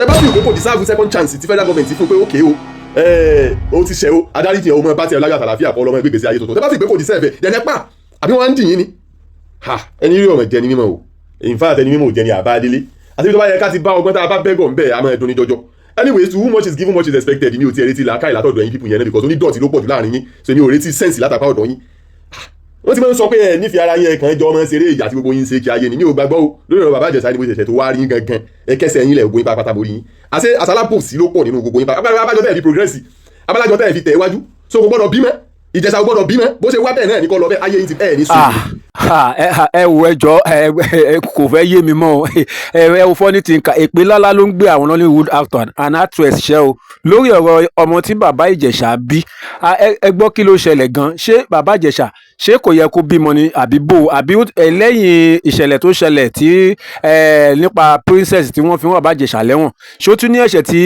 ẹ bá fi ìwé kò deserve second chance ti federal government fún pé okay o ti ṣe o adáríjì ọmọ bá tiẹ̀ láyọ̀ àtàlàfíà kọ́ ọlọ́mọ ìgbésí ayé tuntun ẹ bá fi ìwé kò deserve ẹ̀ dẹ̀nẹ́ pa àbí wọ́n á ń dì yín ni ẹni rí ọmọ jẹni mímọ́ o in fact ẹni mímọ́ ò jẹni àbádélé àti bí tó bá yẹ ká ti bá ọgbọ́n tá a bá bẹ́gọ̀ ń bẹ̀ àmọ́ ẹ̀dùn ní jọjọ anyways who much is given much is expected mi ò ti retí làákàyè látọ̀dọ̀ ẹ̀yin people yẹn náà because onídọ̀tí ló pọ̀ jù láàrin yín so mi ò retí sense látàpá ọ̀dọ̀ yín wọ́n ti máa ń sọ pé ẹ nífẹ̀ẹ́ ara yín ẹ̀kan ẹjọ́ ọmọ ṣeré ìjà tí gbogbo yín ṣe kí ayé ni mi ò gbàgbọ́ o lórí ọ̀rọ̀ bàbá Ìjẹ̀ṣà ni mo ṣẹ̀ṣẹ̀ tó wá rí gangan ẹ kẹsẹ̀ yín lẹ̀ gbogbo yín pápátá borí yín àṣẹ àṣàlápòsí ló pọ̀ nínú gbogbo yín abájọ tẹ̀ fi progress abájọ tẹ̀ fi tẹ̀ iwájú so kò gbọ́dọ̀ bímọ Ìjẹ̀ṣà kò gbọ́dọ̀ bímọ bó ṣe wá bẹ́ẹ̀ náà ní kọ́ lọ bẹ́ẹ̀ ayé yín ti ẹ̀ ní sùn. ẹ wo ẹjọ kò fẹ́ yé mi mọ́ ẹ wo fọ́nì tí nǹkan èpè lálá ló ń gbé àwọn Nollywood actor and actress ṣẹ́ o lórí ọ̀rọ̀ ọmọ tí bàbá Ìjẹ̀ṣà bí ẹ gbọ́ kí ló ṣẹlẹ̀ gan ṣé bàbá Ìjẹ̀ṣà ṣé kò yẹ kó bímọ ni àbí bò àbí lẹ́yìn ìṣẹ̀lẹ̀ tó ṣẹlẹ̀ tí nípa princess tí wọ́n fi wọ́n bàbá Ìjẹ̀ṣà lẹ́wọ̀n ṣó tún ní ẹ̀ṣẹ̀ tí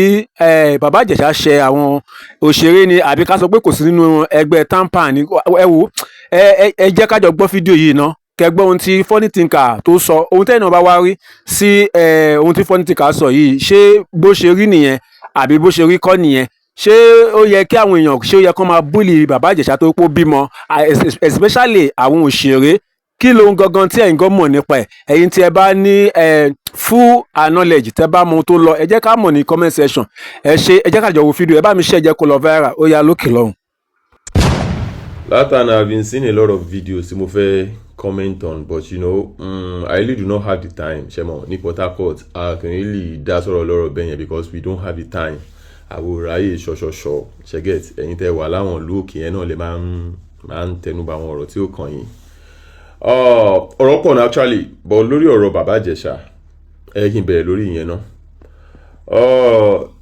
bàbá Ìjẹ̀ṣà ṣe àwọn òṣèré ni àbí ká sọ pé kò sí nínú ẹgbẹ́ tampan ni ẹ wò ẹ jẹ́ kájọ gbọ́ fídíò yìí ná kẹgbọ́n ohun tí funny thinker tó sọ ohun tẹ́yìn náà bá wá rí sí ohun tí funny thinker sọ yìí ṣé bó ṣe rí nìyẹn àbí bó ṣe rí kọ́ nìyẹn ṣé ó yẹ kí àwọn èèyàn ṣé ó yẹ kó máa búlì bàbá Ìjẹ̀ṣà tó pọ̀ bímọ especially àwọn òṣèré kí lóhun gangan tí ẹ̀yin gan mọ̀ nípa ẹ̀ ẹ̀yin tí ẹ bá ní full knowledge tẹ́ bá mọ ohun tó lọ ẹ jẹ́ ká mọ̀ ní comment section ẹ jẹ́ ká jọ wo fídíò ẹ bá mi ṣe ẹ jẹ́ kó lọ viral ó yá lókè lọ́hùn. That time I've been seeing a lot of videos tí mo fẹ́ comment on but you know I really do not have the time ṣẹ́mọ̀ ní Port Harcourt I can really dá sọ̀rọ̀ lọ́rọ̀ bẹ́ẹ̀ yẹn because we don't have the time àwòráyè ṣọṣọṣọ ṣẹ́gẹ̀t ẹ̀yin tẹ́ wà láwọn ìlú òkè yẹn náà lè máa ń tẹnubà àwọn ọ̀rọ̀ tí ó kàn yín ọ̀rọ̀ pọ̀ náà actually but lórí ọ̀rọ̀ bàbá Ìjẹ̀ṣà kí n bẹ̀rẹ̀ lórí ìyẹn náà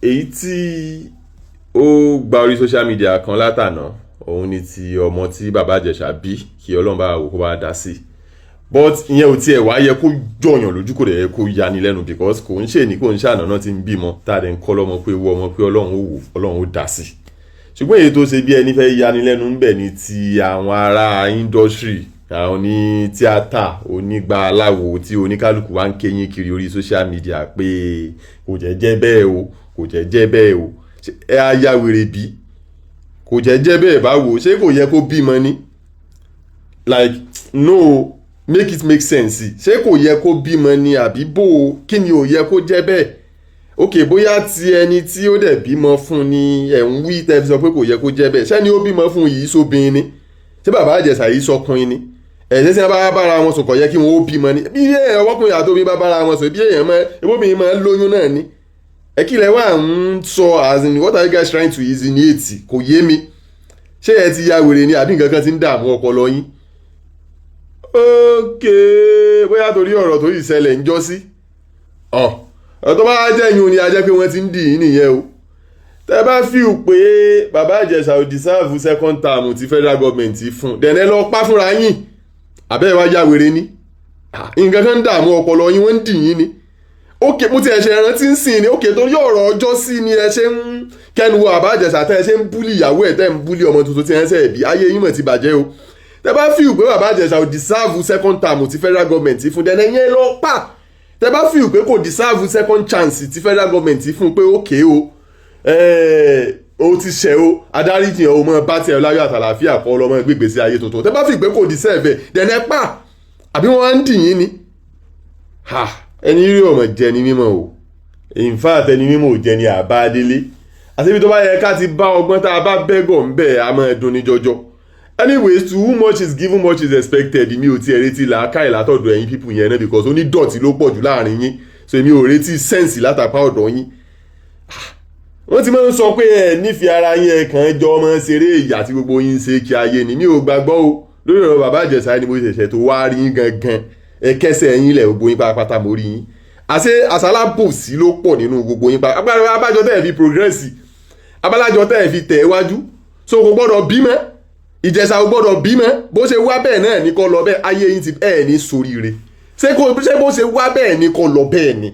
èyí tí ó gba orí social media kan látànà òun ni ti ọmọ tí bàbá Ìjẹ̀ṣà bí kí Ọlọ́run bá wò kó bá dá sí but ìyẹn ò tiẹ̀ wá yẹ kó jọyàn lójú kò dẹ̀ yẹ kó yani lẹ́nu because kò ń ṣe ní kò ń ṣàná náà ti ń bímọ tá a dẹ̀ ń kọ́ lọ́mọ pé wọ́ ọmọ pé Ọlọ́run ó wò Ọlọ́run ó dá sí ṣùgbọ́n èyí tó ṣe bí ẹni fẹ́ yani lẹ́nu ń bẹ̀ ni ti àwọn ará industry àwọn ní tíátà onígbà aláwo tí oníkálukú wá ń kéyìn kiri orí social media pé kò jẹ́ bẹ́ẹ̀ o kò jẹ́ bẹ́ẹ̀ o ẹ á yá wèrè bí kò jẹ́ bẹ́ẹ̀ báwo ṣé kò yẹ kó bímọ ni like no make it make sense ṣé kò yẹ kó bímọ ni àbí bò kí ni ò yẹ kó jẹ́ bẹ́ẹ̀ ok bóyá ti ẹni tí ó dẹ̀ bímọ fún ni ẹ̀ ń wí tẹ́ fi sọ pé kò yẹ kó jẹ́ bẹ́ẹ̀ ṣẹ́ni ó bímọ fún yìí sóbìnrin ni ṣé bàbá Ìjẹ̀ṣà yìí sọkùnrin ni ẹ̀ṣẹ́ tí wọ́n bá bára wọn sùn kò yẹ kí wọ́n ó bímọ ni bí ọkùnrin àti obìnrin bá bára wọn sùn bí èèyàn mọ ebóbìnrin máa ń lóyún náà ni ẹ kí lẹ wà ń sọ as in what are you guys trying to insinuate kò yé mi ṣé ẹ ti ya wèrè ni àbí nǹkan kan ti ń dààmú ọpọlọ yín ok bóyá torí ọ̀rọ̀ tó yìí ṣẹlẹ̀ ń jọ́ sí ọ̀rọ̀ tó bá jẹ́ yín o ni a jẹ́ pé wọ́n ti ń dì í nìyẹn o tẹ́ bá fíù pé bàbá Ìjẹ̀ṣà ò deserve second term ti federal government fún dẹ̀nẹ́ lọ pa fúnra yín àbẹ́ẹ̀ wá ya wèrè ni nǹkan kan ń dààmú ọpọlọ yín wọ́n ń dì yín ni ok mo ti ẹ̀ ṣe rántí ń sìn ni ok torí ọ̀rọ̀ ọjọ́ sí ni ẹ ṣe ń kẹnu wo bàbá Ìjẹ̀ṣà tẹ́ ẹ ṣe ń búlì ìyàwó ẹ̀ tẹ́ ń búlì ọmọ tuntun tí ẹ ń ṣe ẹ̀bí ayé yín mọ̀ ti bàjẹ́ o tẹ́ bá fíù pé bàbá Ìjẹ̀ṣà ò deserve second term ti federal government fún dẹ̀nẹ́ yẹn lọ pa tẹ́ bá fíù pé kò deserve second chance ti federal government fún pé ok o ti ṣe o adáríjì ọmọ bá tiẹ̀ láyọ̀ àtàlàfíà kọ́ ọlọ́mọ gbégbèsè ayé tuntun tẹ́ bá fíù pé kò deserve dẹ̀nẹ́ pa àbí wọ́n á ń dì yín ni ẹni rí ọmọ jẹ ní mímọ́ o in fact ẹni mímọ́ ò jẹ ní àbádélé àti ibi tó bá yẹ ká ti bá ọgbọ́n tá a bá bẹ́gọ̀ ń bẹ̀ a máa dùn ní jọjọ anyways to whom much is given much is expected mi ò tiẹ̀ retí làákàyè látọ̀dọ̀ ẹ̀yin people yẹn náà because onídọ̀tí ló pọ̀ jù láàrin yín so èmi ò retí sense látàpá ọ̀dọ̀ yín wọ́n ti máa ń sọ pé ẹ nífẹ̀ẹ́ ara yín ẹ kàn jọ ọmọ ṣeré ìyà tí gbogbo yín ṣe kí ayé ni mi ò gbàgbọ́ o lórí ọ̀rọ̀ bàbá Ìjẹ̀ṣà ni mo ṣẹ̀ṣẹ̀ tó wá rí yín gangan ẹ kẹsẹ̀ yín lẹ̀ gbogbo yín pátápátá mo rí yín àṣàlábòsí ló pọ̀ nínú gbogbo yín pátápátá abájọ tẹ́ ẹ̀ fi progress abálájọ tẹ́ ẹ̀ fi tẹ̀ wájú so kò gbọ́dọ̀ bímọ Ìjẹ̀ṣà kò gbọ́dọ̀ bímọ bó ṣe wá bẹ́ẹ̀ náà ní kọ́ lọ bẹ́ẹ̀ ayé yín ti ẹ̀ ní soríire ṣé bó ṣe wá bẹ́ẹ̀ ní kọ́ lọ bẹ́ẹ̀ ni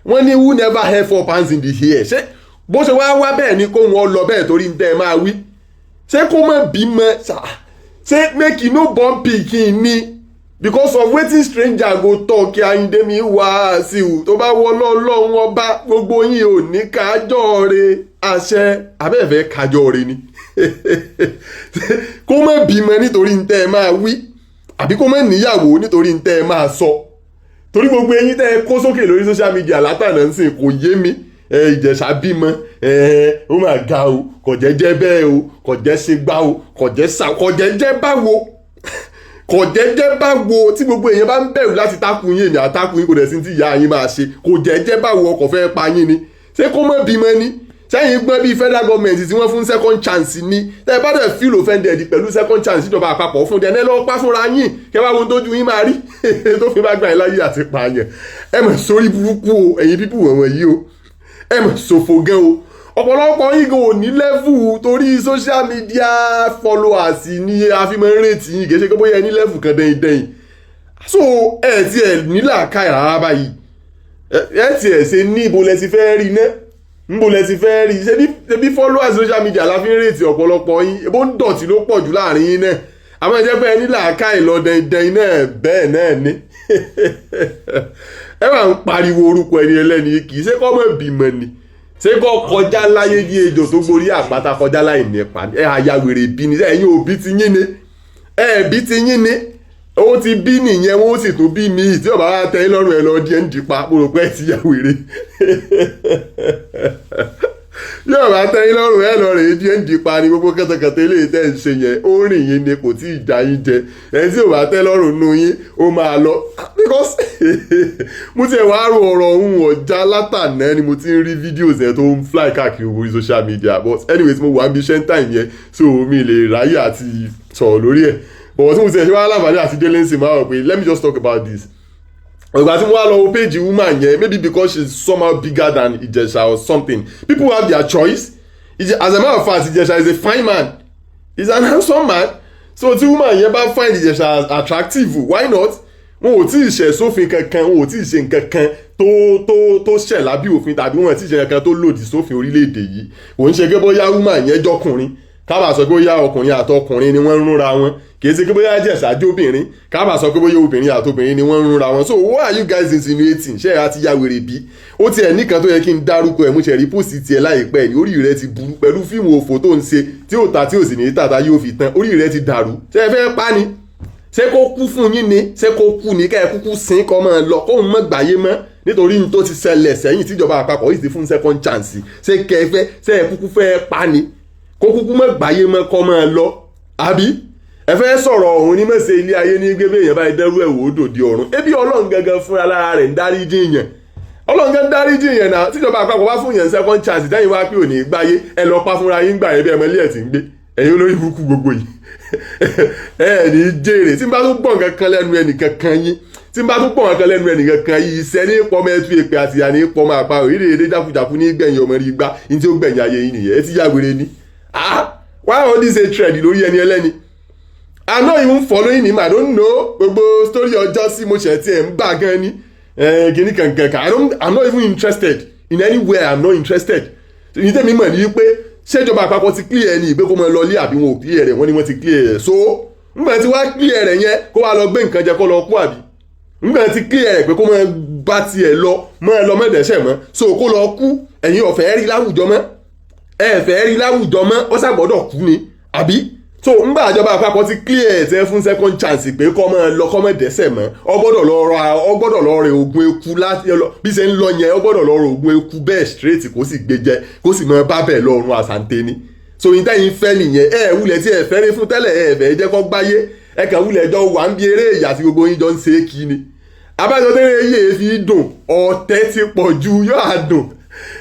wọ́n ní who never held four pounds in the air ṣé bó ṣe wá bẹ́ẹ̀ ni kó wọn lọ bẹ́ẹ̀ torí ń tẹ́ ẹ máa wí ṣé kó má bímọ ṣé make you no born pikin ni because of wetin stranger go talk Ayinde mi wá sí o tó bá wọ lọ́lọ́run ọba gbogbo yín ò ní kájọ́ re àṣẹ abẹ́ẹ̀fẹ́ kájọ́ re ni kó má bímọ nítorí ntẹ́ ẹ máa wí àbí kó má níyàwó nítorí ntẹ́ ẹ máa sọ torí gbogbo eyín tẹ́ ẹ kó sókè lórí social media látànà nsìn kò yé mi Ìjẹ̀ṣà bímọ ó mà ga o kò jẹ́jẹ́ bẹ́ẹ̀ o kò jẹ́ ṣe gbá o kò jẹ́ sá kò jẹ́jẹ́ báwo kò jẹ́jẹ́ báwo tí gbogbo èèyàn bá ń bẹ̀rù láti tákùn yín èmi àtákùn yín kò dẹ̀ sí ti ìyá yín máa ṣe kò jẹ́jẹ́ báwo ọkọ̀ fẹ́ pa yín ni ṣé kó má bímọ ni sẹ́yìn gbọ́n bíi federal government tí wọ́n fún second chance ni tẹ́ ẹ bá dẹ̀ feel offended pẹ̀lú second chance ìjọba àpapọ̀ fún dẹ̀ ẹ lọ́ọ́ pa fúnra yín kẹ́ wá wọn tójú yín máa rí tó fi bá gbà yín láyé àti pààyàn ẹ mọ̀ sórí burúkú o ẹ̀yin pípù wọ̀n yìí o ẹ mọ̀ ṣòfò gan o ọ̀pọ̀lọpọ̀ yín kò ní level torí social media followers ni a fi máa ń rètí yín kì í ṣe pé bóyá ẹ ní level kan dẹ́yìn so ẹ ti ẹ̀ nílà ká ìrara báyìí ẹ ti ẹ̀ ṣe ní ibo lẹ ti fẹ́ rí ná níbo lẹ ti fẹ́ rí ṣe bí followers social media la fi ń rètí ọ̀pọ̀lọpọ̀ yín ebó ń dọ̀tí ló pọ̀ jù láàrin yín náà àmọ́ ẹ jẹ́ pé ẹ nílà ká ìlọ dẹ́yìn náà bẹ́ẹ̀ náà ni ẹ máa ń pariwo orúkọ ẹni ẹlẹ́ni kì í ṣe kọ́ mọ̀ bímọ ni ṣé kọ́ kọjá láyé bí ejò tó gborí àpáta kọjá láì nípa ẹ àyàwèrè bí ni ẹ̀yin òbí ti yín ni ẹ̀ẹ́bí ti yín ni ó ti bí nìyẹn wọ́n sì tún bí mi tí ọba wa tẹ́ lọ́rùn ẹ lọ díẹ̀ ń dìpa mo rò pé ẹ ti yàwèrè bí ọba tẹ́ lọ́rùn ẹ lọ rè díẹ̀ ń dìpa ni gbogbo kẹtẹkẹtẹ eléyìí tẹ́ ń ṣe yẹn ó rìn yín ni kò tí ì já yín jẹ ẹ tí ọba tẹ́ lọ́rùn nù yín ó máa lọ because mo ti ẹ̀ wá rò ọ̀rọ̀ ohun ọ̀já látàná ni mo ti ń rí videos yẹn tó ń fly káàkiri orí social media but anyways mo wà ń bí time yẹn so mi lè ráyè àti sọ̀rọ̀ lórí ẹ̀ but tí mo ti ẹ̀ ṣe wá láǹfààní àti délé ń sìn máa rò pé let me just talk about this ọ̀gbà tí mo wá lọ wo page woman yẹn maybe because she's somehow bigger than Ìjẹ̀ṣà or something people have their choice as a matter of fact Ìjẹ̀ṣà is a fine man he's an handsome man so tí woman yẹn bá find Ìjẹ̀ṣà attractive why not wọn ò tí ì ṣẹ̀ sófin kankan wọn ò tí ì ṣe nǹkan kan tó ṣẹ̀ lábí òfin tàbí wọn ò tí ì ṣe nǹkan tó lòdì sófin orílẹ̀-èdè yìí kò ń ṣe pé bóyá woman yẹn jọkùnrin kábà sọ pé bóyá ọkùnrin àtọkùnrin ni wọ́n ń rúnra wọn kì í ṣe pé bóyá Ìjẹ̀ṣà jóbìnrin kábà sọ pé bóyá obìnrin àtobìnrin ni wọ́n ń rúnra wọn so what are you guys insinuating ṣé ẹ ti ya wèrè bí ó tiẹ̀ nìkan tó yẹ kí n dárúkọ ẹ̀ mú ṣe rí pósì tiẹ̀ láìpẹ́ ní orí rẹ ti burú pẹ̀lú fíìmù òfò tó ń ṣe tí ò ta tí ò sì ní tàtà yóò fi tán orí rẹ ti dàrú ṣé ẹ fẹ́ pa ni ṣé kó kú fún yín ni ṣé kó kú ní ká ẹ kúkú sin kọ́ máa lọ kóun mọ́ gbàyé mọ́ nítorí ní tó ti ṣẹlẹ̀ sẹ́yìn tíjọba àpapọ̀ yìí ti fún second chance ṣé kẹfẹ́ ṣé ẹ kúkú fẹ́ pa ni kó kúkú mọ́ gbàyé mọ́ kọ́ máa lọ àbí ẹ fẹ́ sọ̀rọ̀ ọ̀hún ní mẹ́sẹ̀ ilé ayé ní gbé bẹ́ẹ̀ yẹn báyìí dẹ́rù ẹ̀ wò ó dòde ọ̀run ebi ọlọ́run gangan fúnra lára rẹ̀ ń dáríjì yẹn ọlọ́run gan dáríjì yẹn náà tíjọba àpapọ̀ bá fún yẹn second chance dẹ́yìn wá pé ò ní gbáyé ẹ lọ pa fúnra yín gbà yẹn bí ẹmọ ilé ẹ̀ ti ń gbé ẹ̀yin olórí burúkú gbogbo yìí ẹ ní jèrè tí n bá tún gbọ̀n kankan lẹ́nu ẹnì kankan yín tí n bá tún gbọ̀n kankan lẹ́nu ẹnì kankan yìí iṣẹ́ ní pọ́mọ ẹtú èpè àti ìyá ní pọ́mọ àparò ìrèdè jákujàku ní gbẹ̀yìn ọmọ rí gbá ní tí ó gbẹ̀yìn ayé yín nìyẹn ẹ ti yá wèrè ni why all this hatred lórí ẹni ẹlẹ́ni I'm not even following him I don't know gbogbo story ọjọ́ sí mo ṣẹ̀ tí ẹ̀ ń bà gan ni kìíní kankan I'm not even interested in anywhere I'm not interested ìyí tẹ̀mí mọ̀ ní pé ṣèjọba àpapọ̀ ti clear ẹni ìgbé kó mọ lọ lé àbí wọn ò clear rẹ̀ wọ́n ní wọ́n ti clear rẹ̀ so nígbà tí wọ́n clear rẹ̀ yẹn kó wá lọ gbé nǹkan jẹ kó lọ kú àbí nígbà tí clear rẹ̀ pé kó mọ bá tiẹ̀ lọ mọ́ẹ̀dẹ́sẹ̀ mọ́ so kó lọ kú ẹ̀yin ọ̀fẹ́ rí láwùjọ mọ́ ẹ̀fẹ́ rí láwùjọ mọ́ ó ṣàgbọ́dọ̀ kú ni àbí so ńgbà àjọba àpapọ̀ ti clear ẹ̀ tẹ́ fún second chance pé kọ́ mọ́ lọ kọ́ mọ́ dẹ́sẹ̀ mọ́ ọgbọ́dọ̀ lọ rẹ oògùn eku láti bí ṣe ń lọ yẹn ọgbọ́dọ̀ lọ rẹ oògùn eku bẹ́ẹ̀ straight kó sì gbé jẹ kó sì mọ bá bẹ́ẹ̀ lọ́rùn àsàǹtẹ̀ ni so yín tẹ́yìn fẹ́ nìyẹn wulẹ̀ tí ẹ fẹ́ rí fún tẹ́lẹ̀ fẹ́ jẹ́ kọ́ gbáyé kàn wulẹ̀ jọ wà ń bí eré ìyá tí gbogbo yín jọ ń ṣe é kí ni abájọ tẹ́lẹ̀ yé fi dùn ọ̀tẹ̀ ti pọ̀ ju yóò àdùn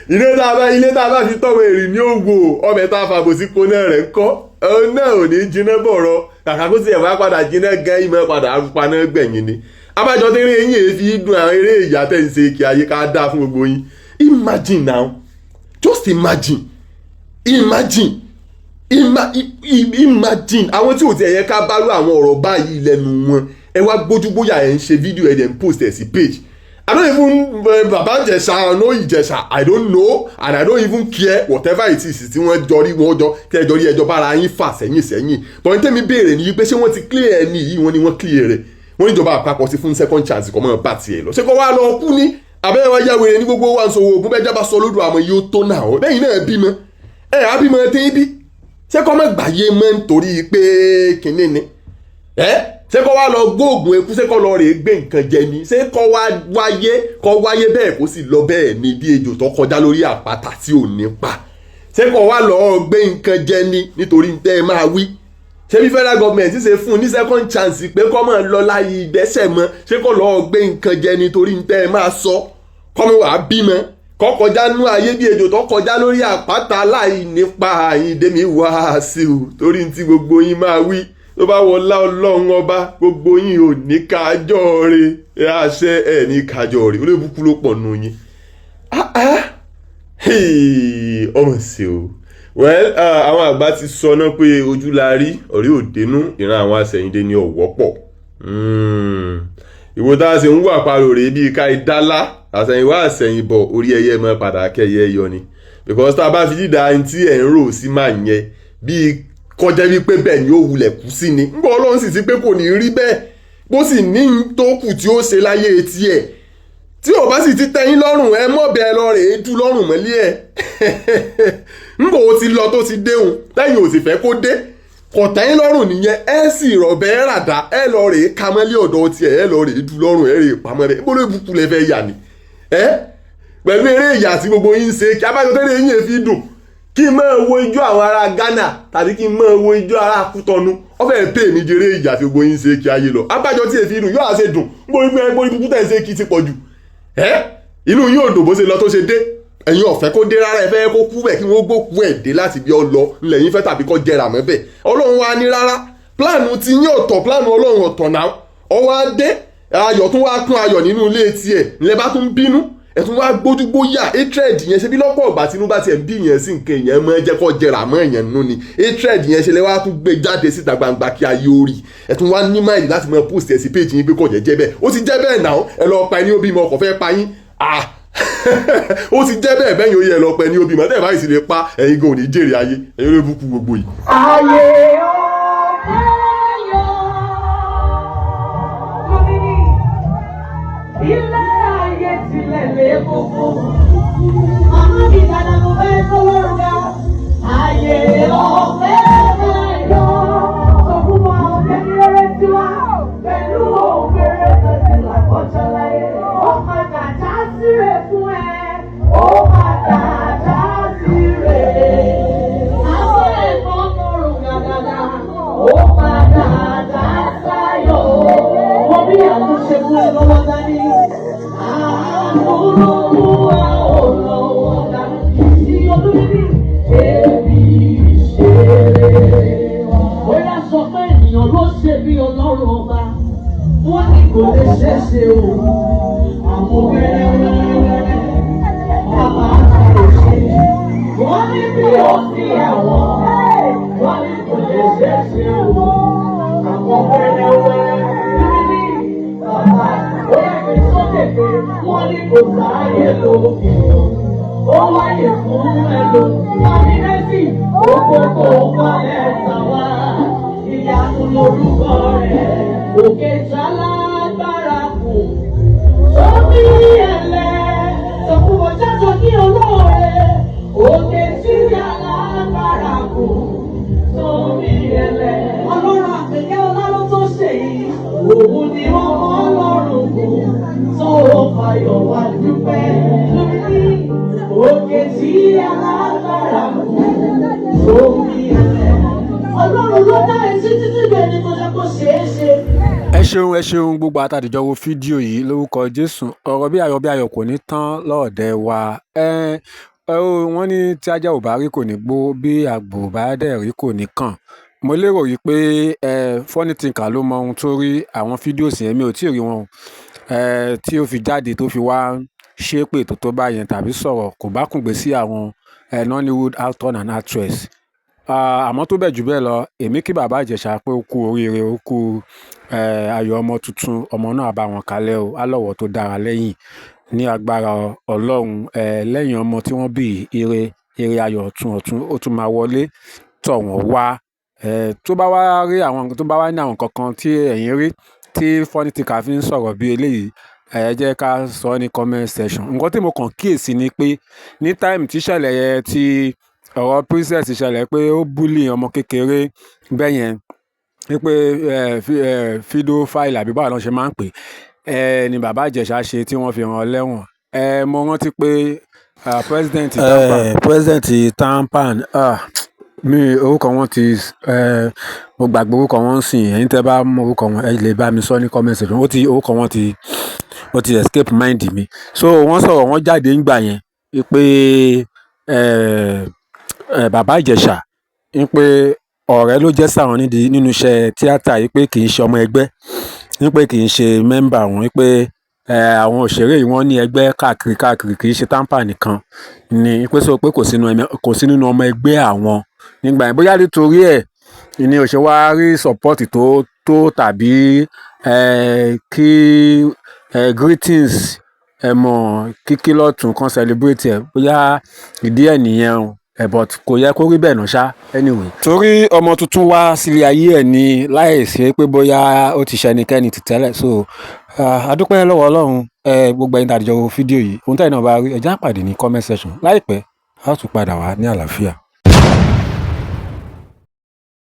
ilé tá a bá fi tọ́wọ́ èrì ní òwò ọbẹ̀ tá a fàbò sí kóná rẹ̀ ń kọ́ náà ò ní jiná bọ̀rọ̀ kàkà kó tiẹ̀ wá padà jiná gan ìmọ̀ padà arúpa náà gbẹ̀yìn ni abájọ tẹ́lẹ̀ yín fi dùn àwọn eré ìyá tẹ̀ ń ṣe kí ayé ká dáa fún gbogbo yín imagine now just imagine àwọn tí ò tiẹ̀ yẹ ká bá lọ àwọn ọ̀rọ̀ báyìí lẹ́nu wọn ẹ wá gbójúgbóyà ẹ̀ ń ṣe fídíò ẹ̀ dẹ̀ ń post ẹ̀ sí page I don't even Baba Ijesa I know Ijesa I don't know and I don't even care whatever it is tí wọ́n jọrí wọ́n jọ kẹjọrí ẹjọ́ bára yín fà sẹ́yìn but ní tẹ́mi béèrè ní pé ṣé wọ́n ti clear ẹni yìí wọ́n ní wọ́n clear rẹ̀ wọ́n níjọba àpapọ̀ ti fún second chance kọ́ mọ́ bá tiẹ̀ lọ ṣé kọ́ wá lọ kú ní abẹ́rẹ́ wọn yá wèrè ní gbogbo wa ń sọ oògùn bẹ́ẹ̀ jábá sọ lódò àmọ́ yóò tó náà ọ́ lẹ́yìn náà bímọ á bímọ tẹ́ bí ṣé kọ́ mọ́ gbàyé mọ́ nítorí pé kinní ni ṣé kọ́ wá lọ gbóògùn eku ṣé kọ́ lọ rè é gbé nǹkan jẹ ni ṣé kọ́ wáyé bẹ́ẹ̀ kó sì lọ bẹ́ẹ̀ ni bí ejò tó kọjá lórí àpáta tí ò ní pa ṣé kọ́ wá lọ gbé nǹkan jẹ ni nítorí tẹ́ ẹ máa wí ṣé bí federal government ṣe fún un ní second chance pé kọ́ máa lọ láyé ìgbésẹ̀ mọ́ ṣé kọ́ lọ gbé nǹkan jẹ nítorí tẹ́ ẹ máa sọ kọ́ mọ́ wàá bímọ kọ́ kọjá nú ayé bí ejò tó kọjá lórí àpáta láì nípa àyíndémi wá sí o torí tí gbogbo yín máa wí tó bá wọlá ọlọ́run ọba gbogbo yín ò ní kájọ́ rẹ̀ àṣẹ ẹ̀ ní kájọ́ rẹ̀ olóòbùkú ló pọ̀ nù yín ọmọ sí o well àwọn àgbà ti sọ náà pé ojú la rí ọ̀rẹ́ òdenu ìran àwọn àṣẹ̀yìndé ní ọ̀wọ́ pọ̀ ìwò tá a ṣe ń wà parò rèé bíi ká ìdálá àṣẹ̀yìnwá àṣẹ̀yìnbọ̀ orí ẹyẹ mọ́ padà kẹyẹ yọ ni because tá a bá fi dídá ẹni tí ẹ̀ ń rò sí máa yẹn bíi kọjá wípé bẹ́ẹ̀ ni ó wulẹ̀ kú sí ni ńgbọ́ ọlọ́run sì ti pé kò ní rí bẹ́ẹ̀ bó sì ní tó kù tí ó ṣe láyé etí ẹ̀ tí ò bá sì ti tẹ́yìn lọ́rùn ẹ mọ̀ bẹ́ẹ̀ lọ rèé dú lọ́rùn mọ́lé ẹ̀ ńgbọ́ ó ti lọ tó ti déhùn lẹ́yìn ò sì fẹ́ kó dé kò tẹ́yìn lọ́rùn nìyẹn ẹ sì rọ̀bẹ́ ràdá ẹ lọ rèé ka mọ́lé ọ̀dọ̀ tiẹ̀ ẹ lọ rèé dú lọ́rùn ẹ rèé pamọ́ rẹ̀ bó ló ibùkún lẹ fẹ́ yà ni pẹ̀lú eré ìyà tí gbogbo yín ń ṣe kí abájọ tẹ́lẹ̀ yín èéfì dùn kí n máa wo ijó àwọn ará Ghana tàbí kí n máa wo ijó ará Kútọ́nù ó fẹ́ pè mí jèrè ìjà tí gbogbo yín ṣe kí ayé lọ abájọ tí èéfì dùn yóò á ṣe dùn gbórí kúkú tẹ̀ ṣe kí ti pọ̀ jù inú yín ò dùn bó ṣe lọ tó ṣe dé ẹ̀yin ọ̀fẹ́ kó dé rárá ẹ fẹ́ kó kú bẹ̀ kí wọ́n gbókú ẹ̀ dé láti bí ọ lọ ńlẹ̀ yín fẹ́ tàbí kó jẹrà mọ́ bẹ̀ Ọlọ́run wa ní rárá pláànù ti yín ọ̀tọ̀ pláànù Ọlọ́run ọ̀tọ̀ náà ọwọ́ á dé ayọ̀ tún wá kún ayọ̀ nínú ilé tiẹ̀ ńlẹ̀ bá tún bínú ẹ̀tún wá gbójúgbóyà hatred yẹn ṣe bí lọ́pọ̀ ọ̀gbà tínú bá tiẹ̀ ń bí yẹn sí nǹkan èèyàn mọ́ jẹ́ kó jẹrà mọ́ èèyàn nínú ni hatred yẹn ṣe lè wá tún gbé jáde síta gbangba kí ayé orí ẹ̀tún wá ní máìlì láti mọ post ẹ̀ sí page yín pé kò jẹ́ bẹ́ẹ̀ ó ti jẹ́ bẹ́ẹ̀ náà ẹ lọ pa ẹni ó bímọ ọkọ̀ fẹ́ pa yín ó ti jẹ́ bẹ́ẹ̀ bẹ́yìn ó yẹ ẹ lọ pa ẹni ó bímọ tẹ́ẹ̀ báyìí sì lè pa ẹ̀yin gan ò ní jèrè ayé ẹ̀yin ló bùkún gbogbo yìí. ayé ilé ayé tilẹ̀ lé koko. Ọmọ mi dada mo fẹ́ kó lọ́rùn ga. Ayé ọ̀fẹ́ máa yọ. Òkúmọ̀ ọ̀fẹ́ ní eré tiwa. Pẹ̀lú òfèrè lọ́sẹ̀ làkọjá láyé. Ó padà já síre fún ẹ. Ó padà já síre. Àwọn ẹ̀kọ́ lọ́rùn ga dáadáa. Ó padà já sáyọ̀. Wọ́n bí àtúnṣe fún ẹ lọ́wọ́ dání. Bóyá sọ pé ènìyàn ló ṣe bí Ọlọ́run ọba, wọ́n ní kò lè ṣeéṣe o. Àwọn wẹ́rẹ́wẹ́rẹ́ bàbá àti òṣè, wọ́n ní bí ó ti ẹ̀wọ̀n, wọ́n ní kò lè ṣeéṣe o. Àwọn wẹ́rẹ́wẹ́rẹ́ bàbá bóyá kì í sókè pé wọ́n ní kò sáyé lókè. Ó wáyé fún ẹlò, àmì rẹ́sì, òkòkò balẹ̀ tàwa. Ìyanu lorúkọ rẹ̀, òkè sálágbára kù. Sómi ẹ̀lẹ́, tọkùnbọ̀ jájọ ní olóore. Òkè tí alágbára kù. Sómi ẹ̀lẹ́, ọlọ́run àpèkẹ́ ọlọ́run tó ṣe yìí. Òun ni wọ́n mọ́ ọlọ́run kù. Tó fàyọ̀ wá dúpẹ́ lórí. Òkè tí alágbára kù. Sómi ẹ̀lẹ́, ọlọ́run ló dá etí títí bẹ́ẹ̀ ni kò jẹ́ kó ṣeé ṣe. ẹ ṣeun gbogbo àtàdìjọ wo fídíò yìí lórúkọ Jésù ọ̀rọ̀ bí ayọ̀ kò ní tán lọ́ọ̀dẹ̀ wa wọ́n ní tí ajá ò bá rí kò ní gbó bí àgbò bá dẹ̀ rí kò ní kàn mo lérò yìí pé funny thinker ló mọ ohun tó rí àwọn fídíò sì yẹn mi ò tí ì rí wọn tí ó fi jáde tó fi wá ṣépè tó báyẹn tàbí sọ̀rọ̀ kò bá kùngbé sí àwọn Nollywood actor and actress àmọ́ tó bẹ̀ jù bẹ́ẹ̀ lọ èmi kí bàbá Ìjẹ̀ṣà pé ó kú oríire ó kú ayọ̀ ọmọ tuntun ọmọ náà bá wọn kalẹ̀ o alọ́wọ́ tó dára lẹ́yìn ní agbára Ọlọ́run lẹ́yìn ọmọ tí wọ́n bí ire ayọ̀ ọ̀tun ó tún máa wọlé tọ̀ wọ́n wá tó bá wá ní àwọn kankan tí ẹ̀yin rí tí funny thinker fi ń sọ̀rọ̀ bí eléyìí ẹ jẹ́ ká sọ ní comment section. Nǹkan tí mo kàn kíyèsí ni pé ní time tí ìṣẹ̀lẹ̀ yẹn tí ọ̀rọ̀ princess ṣẹlẹ̀ pé ó bully ọmọ kékeré bẹ́yẹn wípé fídíò fáìlì àbí báwo ló ṣe máa ń pè ni bàbá Ìjẹ̀ṣà ṣe tí wọ́n fi rán lẹ́wọ̀n. Mo rántí pé president tampan mi orúkọ wọn ti mo gbàgbé orúkọ wọn sìn ẹ̀yin tẹ́ bá mọ orúkọ wọn ẹ lè bá mi sọ ní comment section. Orúkọ wọn ti escape mind mi. So wọ́n sọ̀rọ̀ wọ́n jáde ńgbà yẹn pé bàbá Ìjẹ̀ṣà pé ọ̀rẹ́ ló jẹ́ sáwọn nínú iṣẹ́ tíátà yìí pé kì í ṣe ọmọ ẹgbẹ́ pé kì í ṣe mẹ́mbà wọn pé àwọn òṣèré yìí wọ́n ní ẹgbẹ́ káàkiri kì í ṣe tampa nìkan ni pé sọ pé kò sí nínú ọmọ ẹgbẹ́ àwọn nígbà yẹn bóyá nítorí ẹ̀ ni ó ṣe wá rí support tó tàbí kí greetings kíkí lọ́tún kan celebrate ẹ̀ bóyá ìdí ẹ̀ nìyẹn o. But kò yẹ kó rí bẹ́ẹ̀ náà ṣá anyway. Torí ọmọ tuntun wá sílé ayé ẹ̀ ní láìsí pé bóyá ó ti ṣẹnikẹ́ni ti tẹ́lẹ̀. So adúpẹ́ lọ́wọ́ Ọlọ́run gbogbo ẹ̀yin tàdíjọ́ fídíò yìí ohun tẹ́yin náà bá rí ẹ jẹ́ á pàdé ní comment section láìpẹ́ a ó tún padà wá ní àlàáfíà.